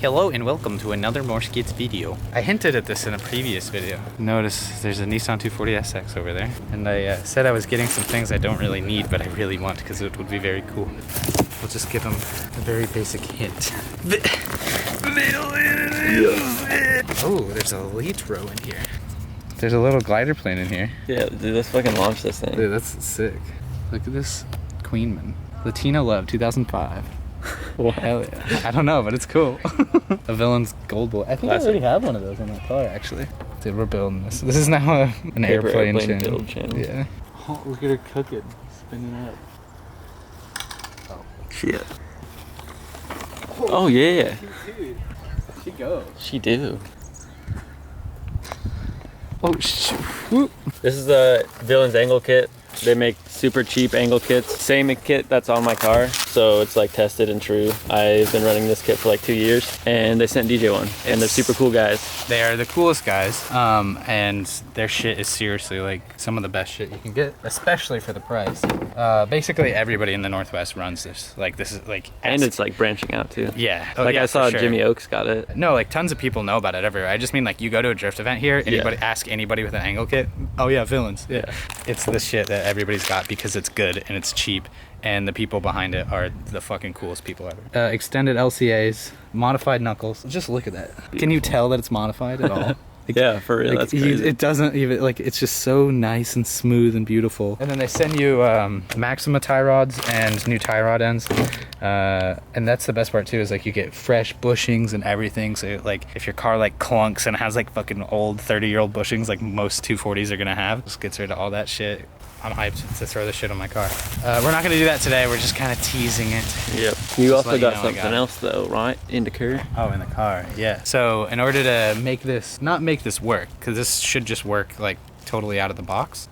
Hello and welcome to another More Skits video. I hinted at this in a previous video. Notice there's a Nissan 240SX over there. And I said I was getting some things I don't really need, but I really want because it would be very cool. We'll just give them a very basic hint. Oh, there's a elite row in here. There's a little glider plane in here. Yeah, dude, let's fucking launch this thing. Dude, that's sick. Look at this Queenman. Latino Love 2005. What? Hell yeah. I don't know, but it's cool. A Villain's Gold Bullet. I think I already have one of those in my car, actually. Dude, we're building this. This is now an airplane channel. Build channel. Yeah. Oh, look at her cooking. Spinning up. Oh. Shit. Oh, yeah. Dude. She goes. She do. Oh, shoot. This is the Villain's angle kit. They make super cheap angle kits. Same kit that's on my car, so it's like tested and true. I've been running this kit for like 2 years, and they sent DJ one, and they're super cool guys. They are the coolest guys, and their shit is seriously like some of the best shit you can get, especially for the price. Basically everybody in the Northwest runs this. Like this is like, and it's like branching out too. Yeah. Like yeah, I saw sure. Jimmy Oaks got it. No, like tons of people know about it everywhere. I just mean like you go to a drift event here, anybody ask anybody with an angle kit. Oh yeah, Villains. Yeah. It's the shit that everybody's got because it's good and it's cheap, and the people behind it are the fucking coolest people ever. Extended LCAs, modified knuckles. Just look at that. Beautiful. Can you tell that it's modified at all? Like, yeah, for real, like, that's crazy. It doesn't even, like, it's just so nice and smooth and beautiful. And then they send you Maxima tie rods and new tie rod ends. And that's the best part too, is like you get fresh bushings and everything. So like if your car like clunks and has like fucking old 30-year-old bushings like most 240s are gonna have, just gets rid of all that shit. I'm hyped to throw this shit on my car. We're not gonna do that today. We're just kind of teasing it. Yep. You also got something else though, right? In the car. Oh, in the car, yeah. So in order to make this, not make this work, because this should just work like totally out of the box,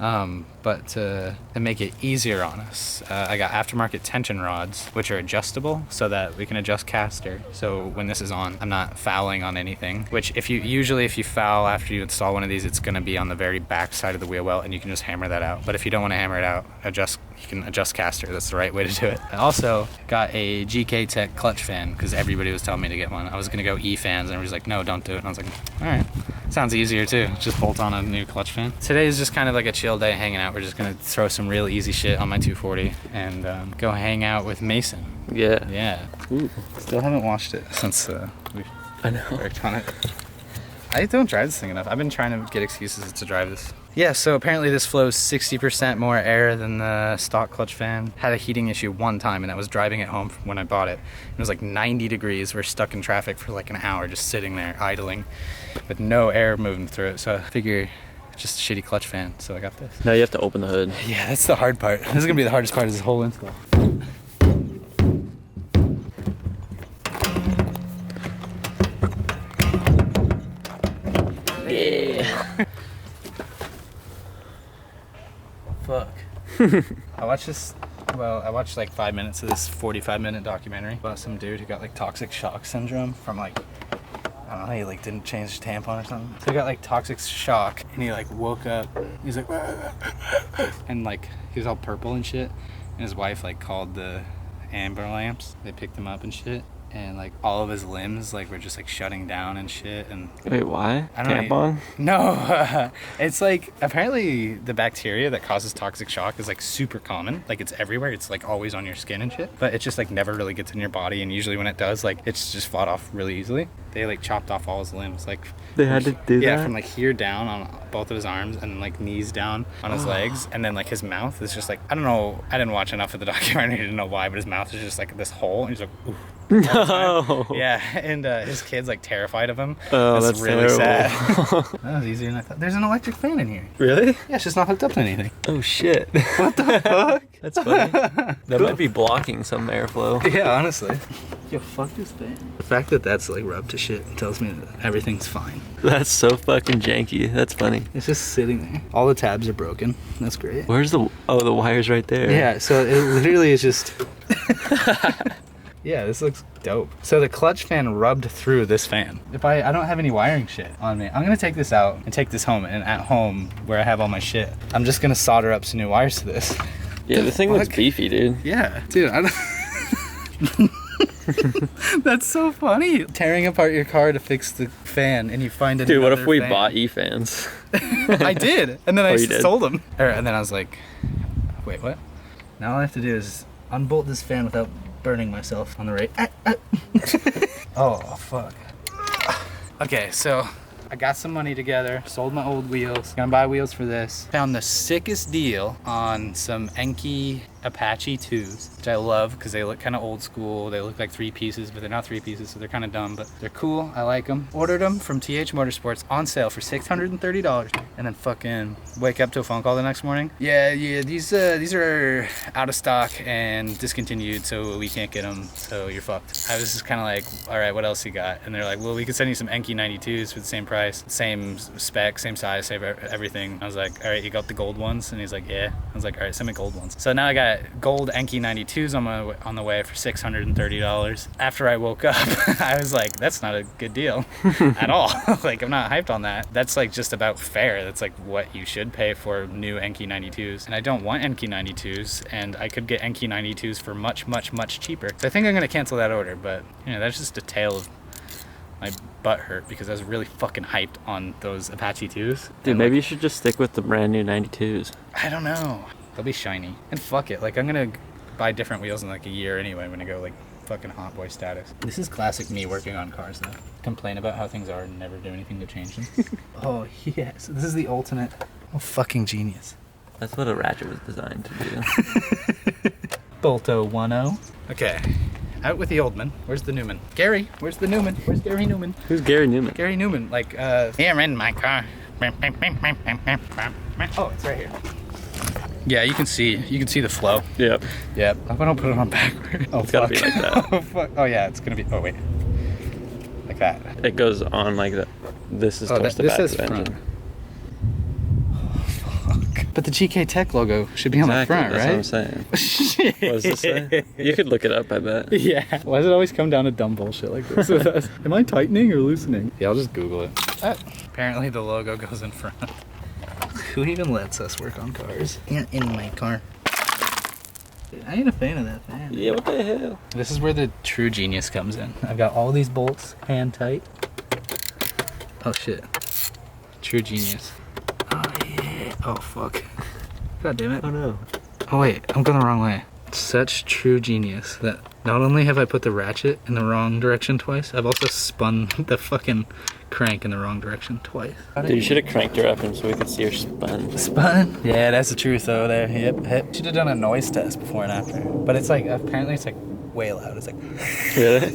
but to make it easier on us, I got aftermarket tension rods, which are adjustable so that we can adjust caster. So when this is on, I'm not fouling on anything, which if you foul after you install one of these, it's gonna be on the very back side of the wheel well, and you can just hammer that out. But if you don't want to hammer it out, you can adjust caster. That's the right way to do it. I also got a GK Tech clutch fan because everybody was telling me to get one. I was gonna go E-fans and everybody's like, no, don't do it. And I was like, all right. Sounds easier too. Just bolt on a new clutch fan. Today is just kind of like a chill day hanging out. We're just gonna throw some real easy shit on my 240 and go hang out with Mason. Yeah. Yeah. Ooh. Still haven't watched it since we worked on it. I don't drive this thing enough. I've been trying to get excuses to drive this. Yeah, so apparently this flows 60% more air than the stock clutch fan. Had a heating issue one time, and I was driving it home from when I bought it. It was like 90 degrees. We're stuck in traffic for like an hour just sitting there idling with no air moving through it. So I figure just a shitty clutch fan, so I got this. Now you have to open the hood. Yeah, that's the hard part. This is gonna be the hardest part of this whole install. Yeah. Fuck. I watched like 5 minutes of this 45-minute documentary about some dude who got like toxic shock syndrome from like, I don't know, he like didn't change his tampon or something. So he got like toxic shock and he like woke up, he's like, and like he was all purple and shit. And his wife like called the amber lamps. They picked him up and shit. And like all of his limbs like were just like shutting down and shit. And wait, why? I don't Tampon? No, it's like apparently the bacteria that causes toxic shock is like super common. Like it's everywhere. It's like always on your skin and shit. But it just like never really gets in your body. And usually when it does, like it's just fought off really easily. They like chopped off all his limbs. Like they had to do that? Yeah, from like here down on both of his arms and like knees down on his legs. And then like his mouth is just like, I don't know. I didn't watch enough of the documentary to know why, but his mouth is just like this hole. And he's like, ooh. No. Yeah, and his kid's like terrified of him. Oh, that's really terrible. sad. That was easier than I thought. There's an electric fan in here. Really? Yeah, it's just not hooked up to anything. Oh shit. What the fuck? That's funny. That might be blocking some airflow. Yeah, honestly. Yo, fuck this thing. The fact that that's like rubbed to shit tells me that everything's fine. That's so fucking janky. That's funny. It's just sitting there. All the tabs are broken. That's great. Where's the wire's right there. Yeah, so it literally is just yeah, this looks dope. So the clutch fan rubbed through this fan. If I don't have any wiring shit on me, I'm gonna take this out and take this home, and at home where I have all my shit, I'm just gonna solder up some new wires to this. Yeah, this thing looks beefy, dude. Yeah, dude, I don't That's so funny. Tearing apart your car to fix the fan, and you find it. Dude, what if we bought e-fans? I did, and then I you did? sold them. And then I was like, wait, what? Now all I have to do is unbolt this fan without burning myself on the right. Oh, fuck. Okay, so I got some money together, sold my old wheels, gonna buy wheels for this. Found the sickest deal on some Enki Apache 2s, which I love because they look kind of old school. They look like 3 pieces, but they're not 3 pieces, so they're kind of dumb, but they're cool. I like them. Ordered them from TH Motorsports on sale for $630, and then fucking wake up to a phone call the next morning. Yeah, these are out of stock and discontinued, so we can't get them, so you're fucked. I was just kind of like, all right, what else you got? And they're like, well, we could send you some Enki 92s for the same price, same spec, same size, same everything. I was like, all right, you got the gold ones? And he's like, yeah. I was like, all right, send me gold ones. So now I got gold Enki 92s on the way for $630. After I woke up, I was like, that's not a good deal at all. Like, I'm not hyped on that. That's like just about fair. That's like what you should pay for new Enki 92s. And I don't want Enki 92s, and I could get Enki 92s for much, much, much cheaper. So I think I'm gonna cancel that order, but you know, that's just a tale of my butt hurt because I was really fucking hyped on those Apache 2s. Dude, maybe you should just stick with the brand new 92s. I don't know. They'll be shiny. And fuck it. Like, I'm gonna buy different wheels in like a year anyway when I go like fucking hot boy status. This is classic me working on cars though. Complain about how things are and never do anything to change them. Oh yes. This is the ultimate. Oh, fucking genius. That's what a ratchet was designed to do. Bolto 1-0. Okay. Out with the old man. Where's the Newman? Gary, where's the Newman? Where's Gary Newman? Who's Gary Newman? Gary Newman, like, here in my car. Oh, it's right here. Yeah, you can see the flow. Yep. Yep. I don't put it on backward. Oh, It's gotta be like that. Oh, fuck. Oh, yeah, it's gonna be, oh, wait. Like that. It goes on like that. This is towards the this back is of the front. engine. But the GK Tech logo should be on the front, right? That's what I'm saying. What does this say? You could look it up, I bet. Yeah. Why does it always come down to dumb bullshit like this with us? Am I tightening or loosening? Yeah, I'll just Google it. Apparently the logo goes in front. Who even lets us work on cars? You're in my car. Dude, I ain't a fan of that fan. Yeah, what the hell? This is where the true genius comes in. I've got all these bolts hand tight. Oh shit. True genius. Oh yeah. Oh fuck. God damn it. Oh no. Oh wait, I'm going the wrong way. Such true genius that not only have I put the ratchet in the wrong direction twice, I've also spun the fucking crank in the wrong direction twice. Dude, you should have cranked her up and so we could see her spun. Spun? Yeah, that's the truth though there. Yep. Should have done a noise test before and after. But it's like, apparently it's like way loud. It's like... Really?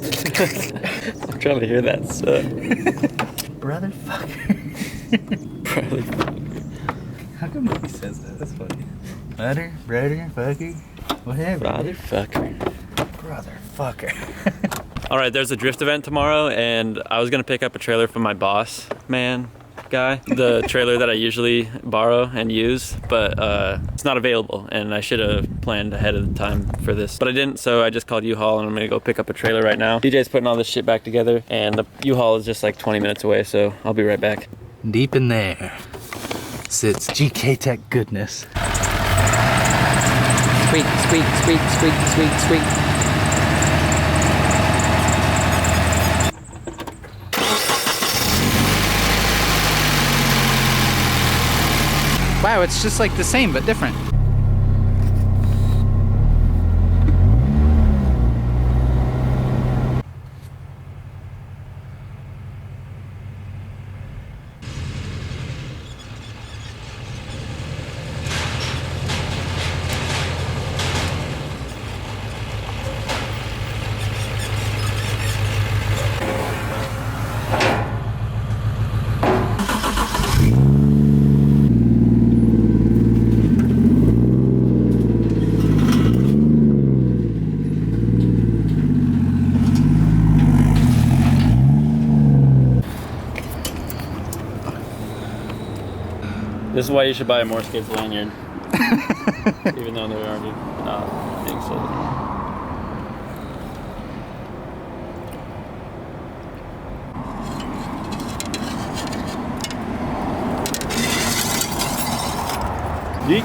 I'm trying to hear that stuff. Brother fucker. Brother fucker. How come he says that? That's funny. Brother fucker. Whatever. Brother fucker. Brother fucker. All right, there's a drift event tomorrow, and I was gonna pick up a trailer from my boss man guy, the trailer that I usually borrow and use, but it's not available, and I should have planned ahead of the time for this, but I didn't, so I just called U-Haul, and I'm gonna go pick up a trailer right now. DJ's putting all this shit back together, and the U-Haul is just like 20 minutes away, so I'll be right back. Deep in there sits GK Tech goodness. Squeak, squeak, squeak, squeak, squeak, squeak. Wow, it's just like the same but different. This is why you should buy a Morscape lanyard. Even though they're already not being sold. Yeet.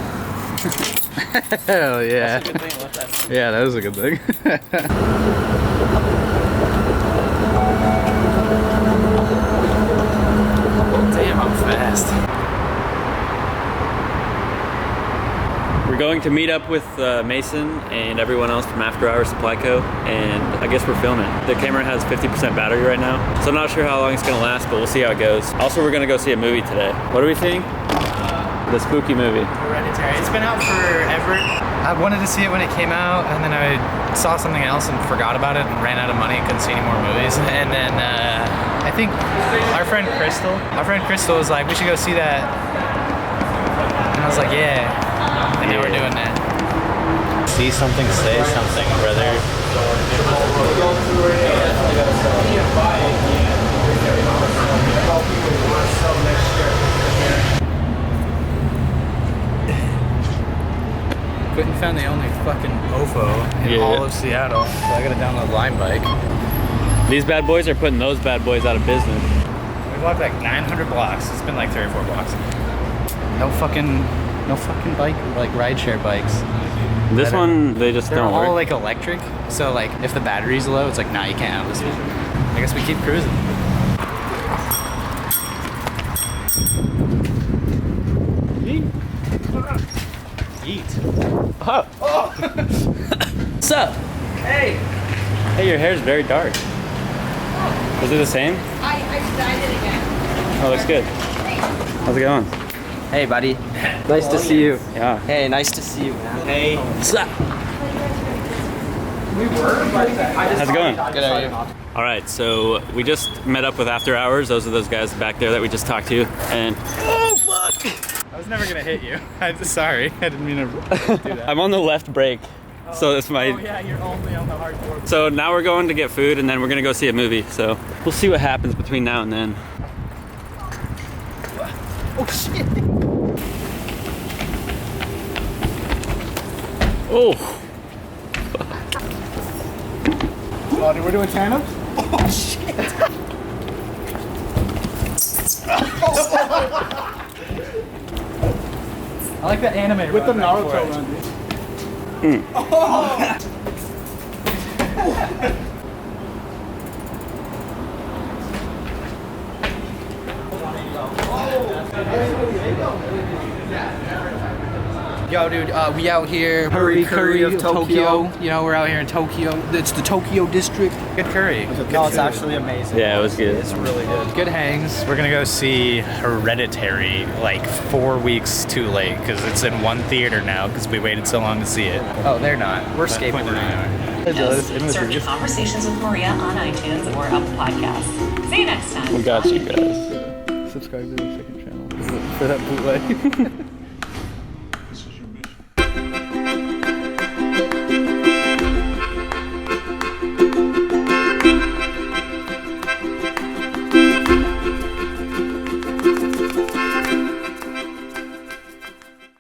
Hell yeah. That's a good thing about that. Yeah, that was a good thing. fast. We're going to meet up with Mason and everyone else from After Hours Supply Co. And I guess we're filming. The camera has 50% battery right now, so I'm not sure how long it's gonna last, but we'll see how it goes. Also, we're gonna go see a movie today. What are we seeing? The spooky movie. Hereditary. It's been out forever. I wanted to see it when it came out, and then I saw something else and forgot about it and ran out of money and couldn't see any more movies. And then I think our friend Crystal was like, we should go see that. And I was like, yeah. And now we're doing that. See something, say something, brother. Couldn't find the only fucking OFO in all of Seattle, so I gotta download Lime Bike. These bad boys are putting those bad boys out of business. We walked like 900 blocks. It's been like 3 or 4 blocks. No fucking bike, like rideshare bikes. This one, they just They're don't all work. like electric, so like if the battery's low, it's like, nah, you can't have this one. I guess we keep cruising. Yeet. Oh. What's up? Hey. Hey, your hair's very dark. Is it the same? I dyed it again. Oh, looks good. How's it going? Hey, buddy. Nice to see you. Yeah. Hey, nice to see you, man. Hey. What's up? How's it going? Good, how are you? All right, so we just met up with After Hours. Those are those guys back there that we just talked to. And oh fuck! I was never gonna hit you. I'm sorry. I didn't mean to do that. I'm on the left brake, so that's my. Oh yeah, you're only on the hardcore. So now we're going to get food, and then we're gonna go see a movie. So we'll see what happens between now and then. Oh shit. Oh. Oh, dude, we're doing tandem? Oh shit. I like that anime with the Naruto run, dude. Oh. Yo, dude, we out here. Curry of Tokyo. You know, we're out here in Tokyo. It's the Tokyo district. Good curry. No, it's actually amazing. Yeah, it was good. It's really good. Good hangs. We're gonna go see Hereditary like 4 weeks too late because it's in one theater now because we waited so long to see it. Oh, they're not. We're skateboarding. Serve the Conversations with Maria on iTunes or Apple Podcasts. See you next time. We got you guys. Subscribe to the second channel for that bootleg.